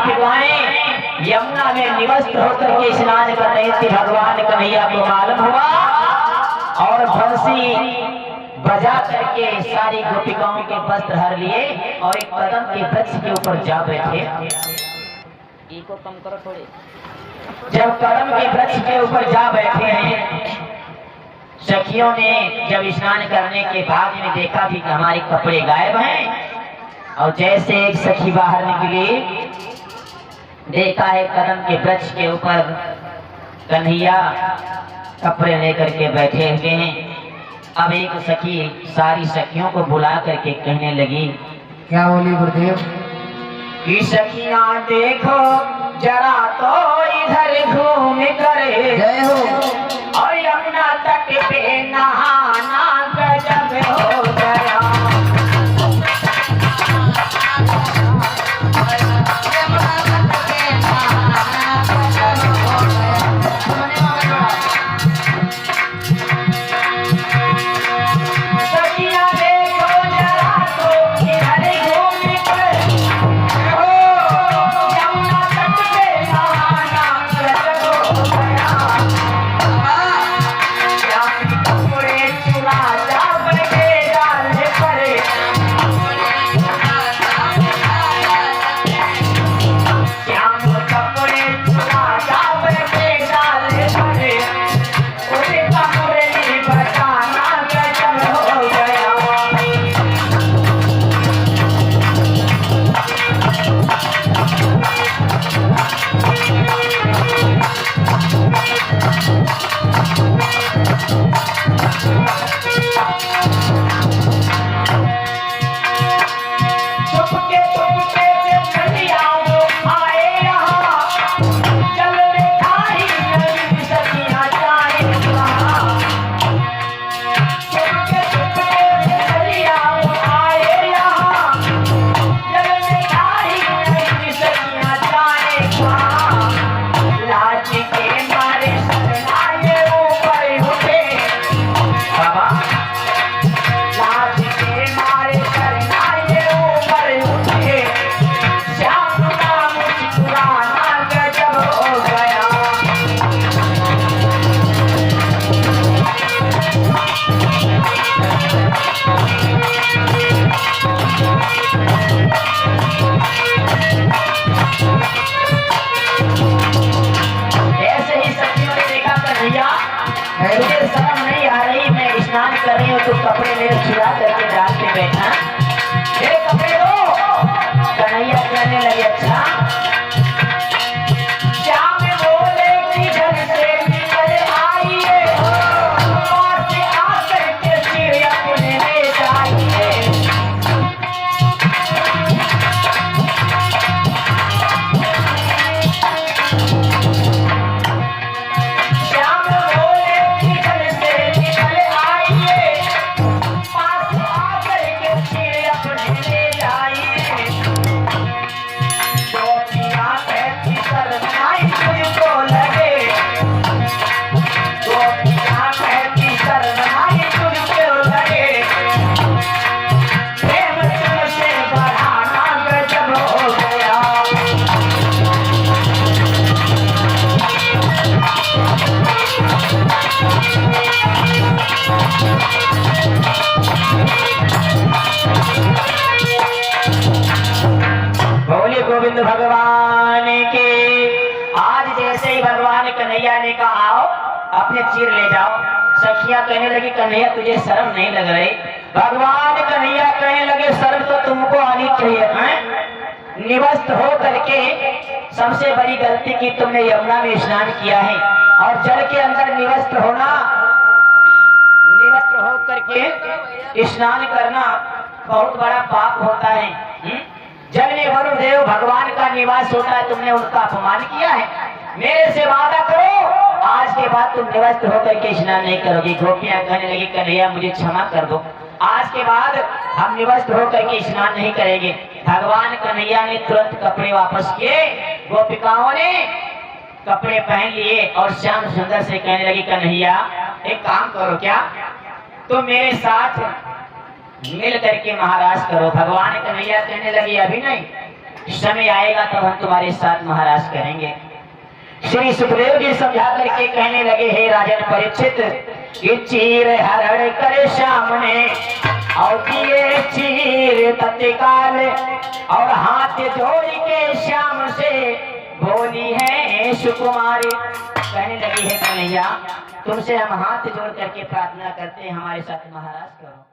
गोपिकाएं यमुना में निवस्त होकर के स्नान कर रही थी। भगवान कन्हैया को मालूम हुआ और बंसी बजा करके सारी गोपिकाओं के वस्त्र हर लिए और एक कदम के वृक्ष के ऊपर जा बैठे। इको कम करो थोड़े। जब कदम के वृक्ष के ऊपर जा बैठे हैं, सखियों ने जब स्नान करने के बाद में देखा कि हमारे कपड़े गायब हैं और जैसे एक सखी बाहर निकली, देखा है कदम के वृक्ष के ऊपर कन्हैया कपड़े लेकर के बैठे हुए हैं। अब एक सखी सारी सखियों को बुला करके कहने लगी, क्या बोली गुरुदेव? कि सखियां देखो जरा तो इधर घूम कर, जय हो। और यमुना तट पे नहाना गजब हो गया। तो कपड़े मेरे चुरा करके डाल के बैठा, मेरे कपड़े दो। कन्हैया कहने लगे, अच्छा श्याम बोले कि घर से निकल आइए, पास से आकर के सिर अपने ले जाइए। गोविंद भगवान के। आज जैसे ही भगवान कन्हैया ने कहा आओ अपने चीर ले जाओ, सखियां कहने लगी कन्हैया तुझे शर्म नहीं लग रही? भगवान कन्हैया कहने लगे शर्म तो तुमको आनी चाहिए है। निवस्त हो करके सबसे बड़ी गलती की तुमने यमुना में स्नान किया है और जल के अंदर निवस्त होना, निवस्त हो करके स्नान करना बहुत बड़ा पाप होता है। जल में वरुणदेव भगवान का निवास होता है, तुमने उनका अपमान किया है। मेरे से वादा करो आज के बाद तुम निवस्त होकर के स्नान नहीं करोगी। गोपियां कहने लगी कन्हैया मुझे क्षमा कर दो, आज के बाद हम निवस्त होकर के स्नान नहीं करेंगे। भगवान कन्हैया ने तुरंत कपड़े वापस किए, गोपिकाओं ने कपड़े पहन लिए और श्याम सुंदर से कहने लगी कन्हैया एक काम करो, क्या तुम मेरे साथ मिल करके महाराज करो। भगवान कन्हैया कहने लगी अभी नहीं, समय आएगा तब हम तुम्हारे साथ महाराज करेंगे। श्री सुखदेव जी समझा करके कहने लगे, हे राजन परीक्षित, ये चीर हरण कर सामने और दिए चीर तत्काल, और हाथ जोड़ के श्याम से बोली है सुकुमारी। कहने लगी है कन्हैया, तुमसे हम हाथ जोड़ करके प्रार्थना करते हैं, हमारे साथ महाराज करो।